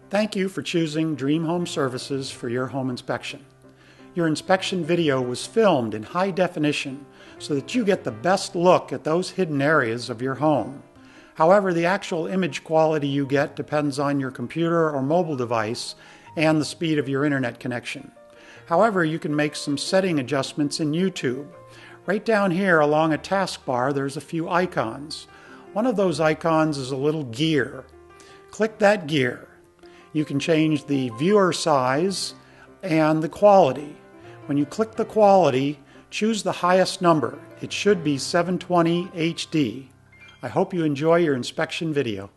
Thank you for choosing Dream Home Services for your home inspection. Your inspection video was filmed in high definition so that you get the best look at those hidden areas of your home. However, the actual image quality you get depends on your computer or mobile device and the speed of your internet connection. However, you can make some setting adjustments in YouTube. Right down here along a taskbar, there's a few icons. One of those icons is a little gear. Click that gear. You can change the viewer size and the quality. When you click the quality, choose the highest number. It should be 720 HD. I hope you enjoy your inspection video.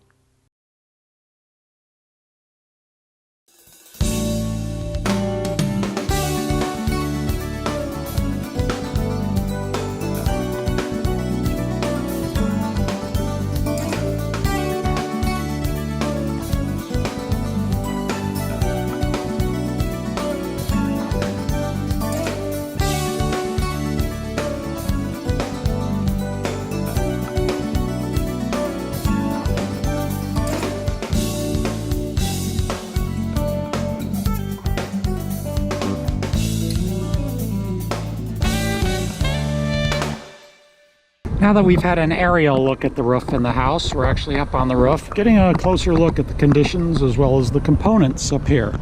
Now that we've had an aerial look at the roof in the house, we're actually up on the roof, getting a closer look at the conditions as well as the components up here.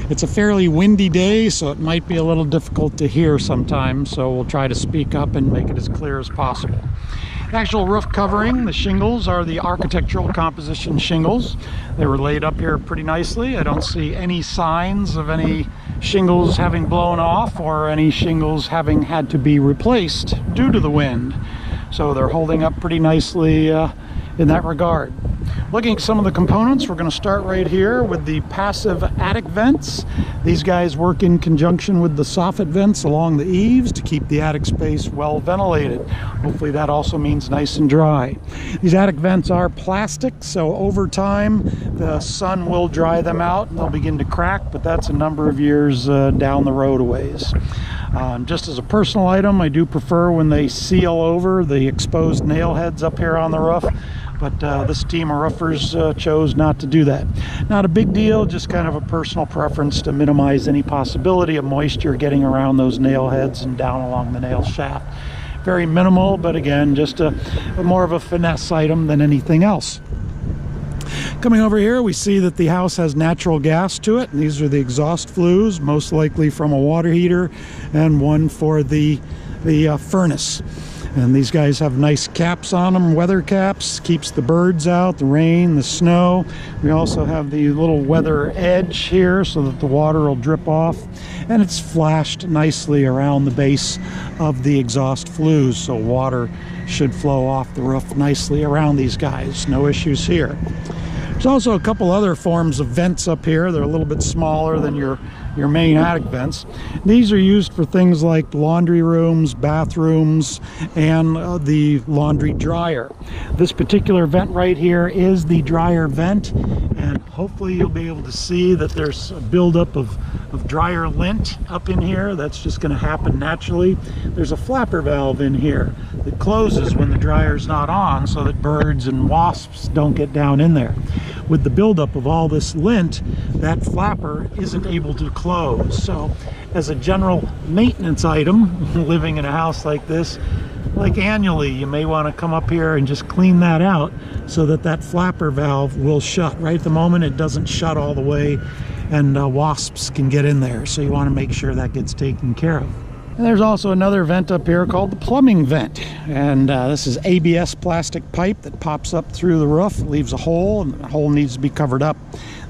It's a fairly windy day, so it might be a little difficult to hear sometimes, so we'll try to speak up and make it as clear as possible. The actual roof covering, the shingles, are the architectural composition shingles. They were laid up here pretty nicely. I don't see any signs of any shingles having blown off or any shingles having had to be replaced due to the wind. So they're holding up pretty nicely in that regard. Looking at some of the components, we're going to start right here with the passive attic vents. These guys work in conjunction with the soffit vents along the eaves to keep the attic space well ventilated. Hopefully that also means nice and dry. These attic vents are plastic, so over time the sun will dry them out and they'll begin to crack, but that's a number of years down the road a ways. Just as a personal item, I do prefer when they seal over the exposed nail heads up here on the roof, but this team of roofers chose not to do that. Not a big deal, just kind of a personal preference to minimize any possibility of moisture getting around those nail heads and down along the nail shaft. Very minimal, but again, just a more of a finesse item than anything else. Coming over here, we see that the house has natural gas to it, and these are the exhaust flues, most likely from a water heater, and one for the furnace. And these guys have nice caps on them, weather caps, keeps the birds out, the rain, the snow. We also have the little weather edge here so that the water will drip off, and it's flashed nicely around the base of the exhaust flues, so water should flow off the roof nicely around these guys. No issues here. There's also a couple other forms of vents up here. They're a little bit smaller than your main attic vents. These are used for things like laundry rooms, bathrooms, and the laundry dryer. This particular vent right here is the dryer vent, and hopefully you'll be able to see that there's a buildup of dryer lint up in here. That's just going to happen naturally. There's a flapper valve in here that closes when the dryer's not on so that birds and wasps don't get down in there. With the buildup of all this lint, that flapper isn't able to close. So as a general maintenance item, living in a house like this, like annually, you may want to come up here and just clean that out so that that flapper valve will shut. Right at the moment it doesn't shut all the way, and wasps can get in there, so you want to make sure that gets taken care of. And there's also another vent up here called the plumbing vent, and this is ABS plastic pipe that pops up through the roof, leaves a hole, and the hole needs to be covered up.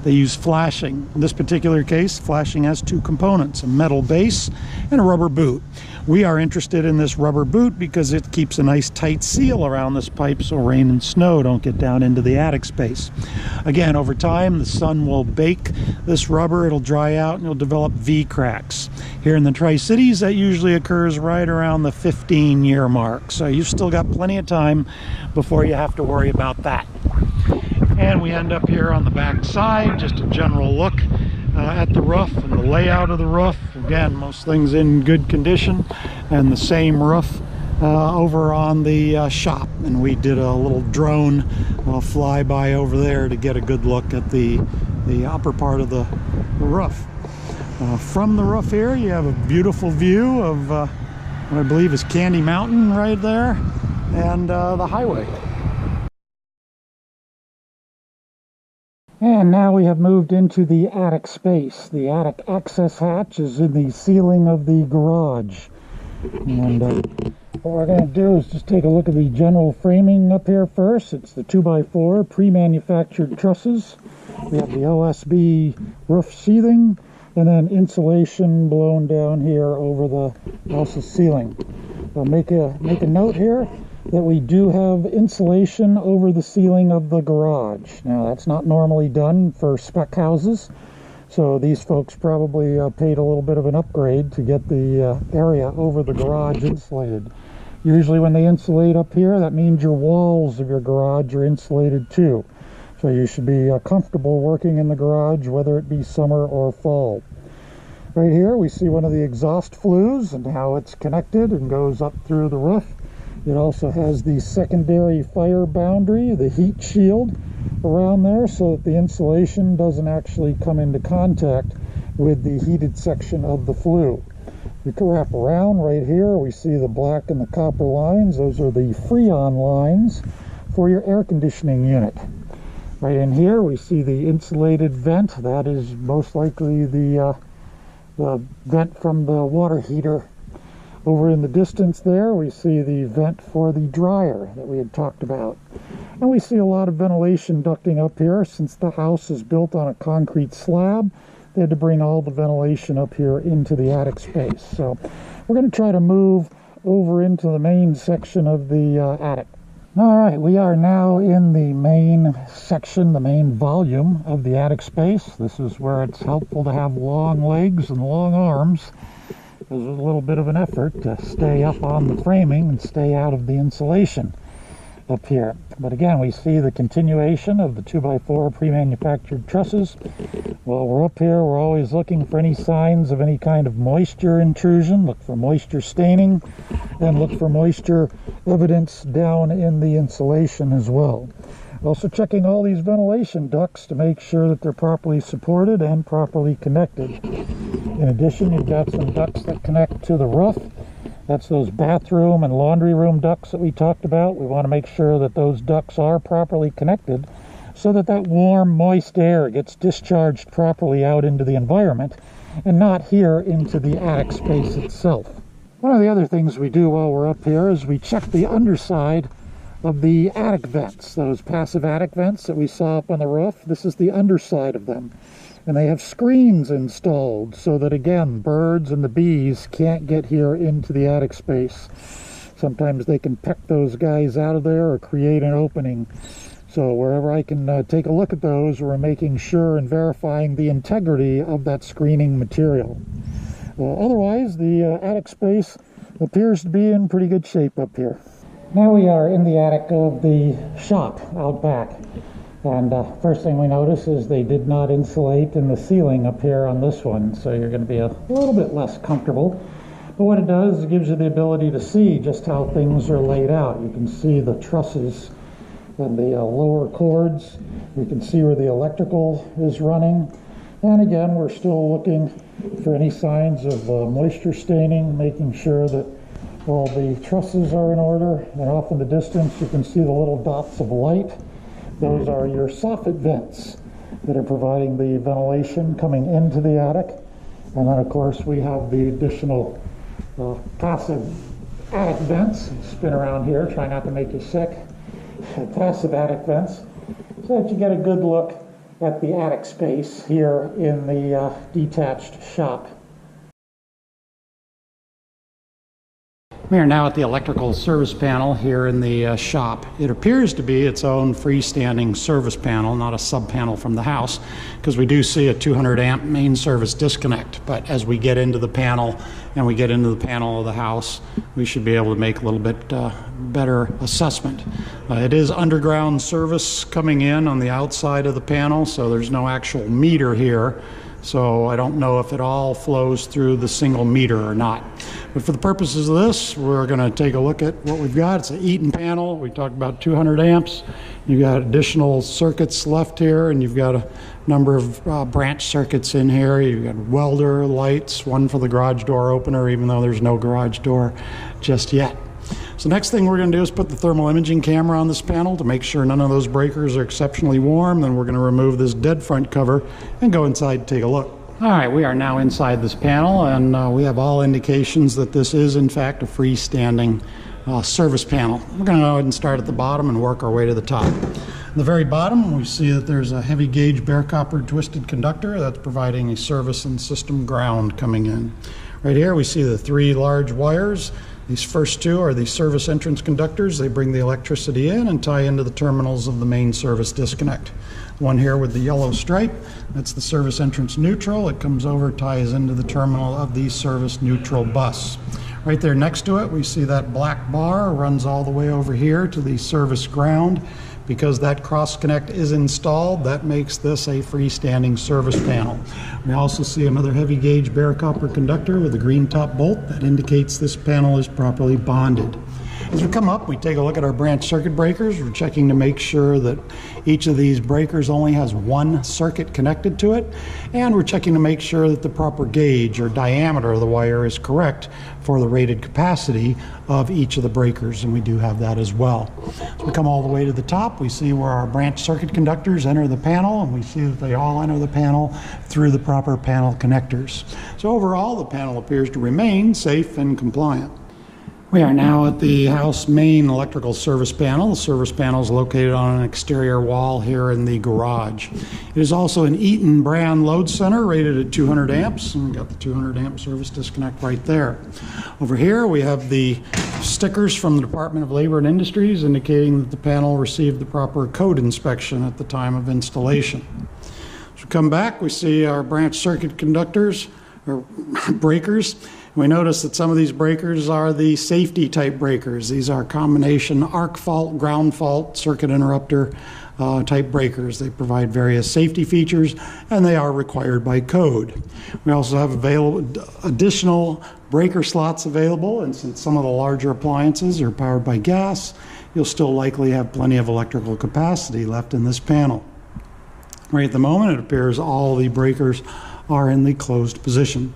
They use flashing. In this particular case, flashing has two components, a metal base and a rubber boot. We are interested in this rubber boot because it keeps a nice tight seal around this pipe so rain and snow don't get down into the attic space. Again, over time the sun will bake this rubber, it'll dry out, and you'll develop V-cracks. Here in the Tri-Cities, that usually occurs right around the 15-year mark, so you've still got plenty of time before you have to worry about that. And we end up here on the back side, just a general look at the roof and the layout of the roof. Again, most things in good condition, and the same roof over on the shop, and we did a little drone flyby over there to get a good look at the upper part of the roof. From the roof here, you have a beautiful view of what I believe is Candy Mountain right there, and the highway. And now we have moved into the attic space. The attic access hatch is in the ceiling of the garage. And what we're going to do is just take a look at the general framing up here first. It's the 2x4 pre-manufactured trusses. We have the OSB roof sheathing, and then insulation blown down here over the house's ceiling. I'll make a note here that we do have insulation over the ceiling of the garage. Now, that's not normally done for spec houses, so these folks probably paid a little bit of an upgrade to get the area over the garage insulated. Usually when they insulate up here, that means your walls of your garage are insulated too. So you should be comfortable working in the garage, whether it be summer or fall. Right here we see one of the exhaust flues and how it's connected and goes up through the roof. It also has the secondary fire boundary, the heat shield around there, so that the insulation doesn't actually come into contact with the heated section of the flue. We can wrap around right here. We see the black and the copper lines. Those are the Freon lines for your air conditioning unit. Right in here we see the insulated vent. That is most likely the vent from the water heater. Over in the distance there, we see the vent for the dryer that we had talked about. And we see a lot of ventilation ducting up here. Since the house is built on a concrete slab, they had to bring all the ventilation up here into the attic space. So we're going to try to move over into the main section of the attic. All right, we are now in the main section, the main volume of the attic space. This is where it's helpful to have long legs and long arms. There's a little bit of an effort to stay up on the framing and stay out of the insulation up here. But again, we see the continuation of the 2x4 pre-manufactured trusses. While we're up here, we're always looking for any signs of any kind of moisture intrusion. Look for moisture staining, and look for moisture evidence down in the insulation as well. Also checking all these ventilation ducts to make sure that they're properly supported and properly connected. In addition, you've got some ducts that connect to the roof. That's those bathroom and laundry room ducts that we talked about. We want to make sure that those ducts are properly connected so that that warm, moist air gets discharged properly out into the environment and not here into the attic space itself. One of the other things we do while we're up here is we check the underside of the attic vents, those passive attic vents that we saw up on the roof. This is the underside of them. And they have screens installed so that, again, birds and the bees can't get here into the attic space. Sometimes they can peck those guys out of there or create an opening. So wherever I can take a look at those, we're making sure and verifying the integrity of that screening material. Otherwise, the attic space appears to be in pretty good shape up here. Now we are in the attic of the shop out back. And first thing we notice is they did not insulate in the ceiling up here on this one, so you're going to be a little bit less comfortable. But what it does, it gives you the ability to see just how things are laid out. You can see the trusses and the lower cords. You can see where the electrical is running. And again, we're still looking for any signs of moisture staining, making sure that all the trusses are in order. And off in the distance, you can see the little dots of light. Those are your soffit vents that are providing the ventilation coming into the attic. And then, of course, we have the additional passive attic vents. Spin around here, try not to make you sick. Passive attic vents, so that you get a good look at the attic space here in the detached shop. We are now at the electrical service panel here in the shop. It appears to be its own freestanding service panel, not a sub-panel from the house, because we do see a 200 amp main service disconnect. But as we get into the panel and we get into the panel of the house, we should be able to make a little bit better assessment. It is underground service coming in on the outside of the panel, so there's no actual meter here. so I don't know if it all flows through the single meter or not. But for the purposes of this, we're going to take a look at what we've got. It's an Eaton panel. We talked about 200 amps. You've got additional circuits left here, and you've got a number of branch circuits in here. You've got welder lights, one for the garage door opener, even though there's no garage door just yet. So next thing we're going to do is put the thermal imaging camera on this panel to make sure none of those breakers are exceptionally warm. Then we're going to remove this dead front cover and go inside and take a look. All right, we are now inside this panel, and we have all indications that this is in fact a freestanding service panel. We're going to go ahead and start at the bottom and work our way to the top. At the very bottom, we see that there's a heavy gauge bare copper twisted conductor that's providing a service and system ground coming in. Right here we see the 3 large wires. These first 2 are the service entrance conductors. They bring the electricity in and tie into the terminals of the main service disconnect. One here with the yellow stripe, that's the service entrance neutral. It comes over, ties into the terminal of the service neutral bus. Right there next to it, we see that black bar runs all the way over here to the service ground. Because that cross connect is installed, that makes this a freestanding service panel. We also see another heavy gauge bare copper conductor with a green top bolt that indicates this panel is properly bonded. As we come up, we take a look at our branch circuit breakers. We're checking to make sure that each of these breakers only has 1 circuit connected to it, and we're checking to make sure that the proper gauge or diameter of the wire is correct for the rated capacity of each of the breakers, and we do have that as well. As we come all the way to the top, we see where our branch circuit conductors enter the panel, and we see that they all enter the panel through the proper panel connectors. So overall, the panel appears to remain safe and compliant. We are now at the house main electrical service panel. The service panel is located on an exterior wall here in the garage. It is also an Eaton brand load center rated at 200 amps, and we've got the 200 amp service disconnect right there. Over here we have the stickers from the Department of Labor and Industries indicating that the panel received the proper code inspection at the time of installation. As we come back, we see our branch circuit conductors, or breakers. We notice that some of these breakers are the safety type breakers. These are combination arc fault, ground fault, circuit interrupter type breakers. They provide various safety features, and they are required by code. We also have additional breaker slots available, and since some of the larger appliances are powered by gas, you'll still likely have plenty of electrical capacity left in this panel. Right at the moment, it appears all the breakers are in the closed position.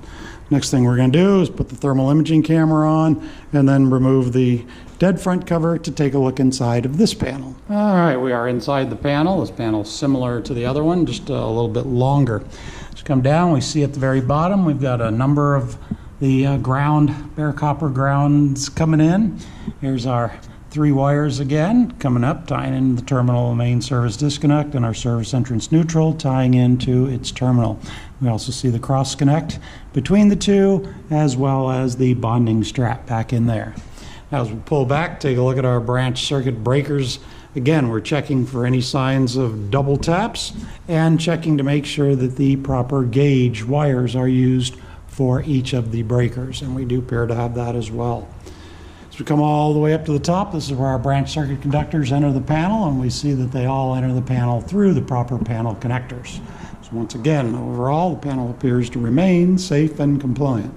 Next thing we're going to do is put the thermal imaging camera on and then remove the dead front cover to take a look inside of this panel. All right, we are inside the panel. This panel is similar to the other one, just a little bit longer. As we come down, we see at the very bottom we've got a number of the ground, bare copper grounds coming in. Here's our 3 wires again coming up, tying in the terminal main service disconnect, and our service entrance neutral tying into its terminal. We also see the cross connect between the 2, as well as the bonding strap back in there. Now as we pull back, take a look at our branch circuit breakers. Again, we're checking for any signs of double taps and checking to make sure that the proper gauge wires are used for each of the breakers, and we do appear to have that as well. As we come all the way up to the top, this is where our branch circuit conductors enter the panel, and we see that they all enter the panel through the proper panel connectors. So once again, overall, the panel appears to remain safe and compliant.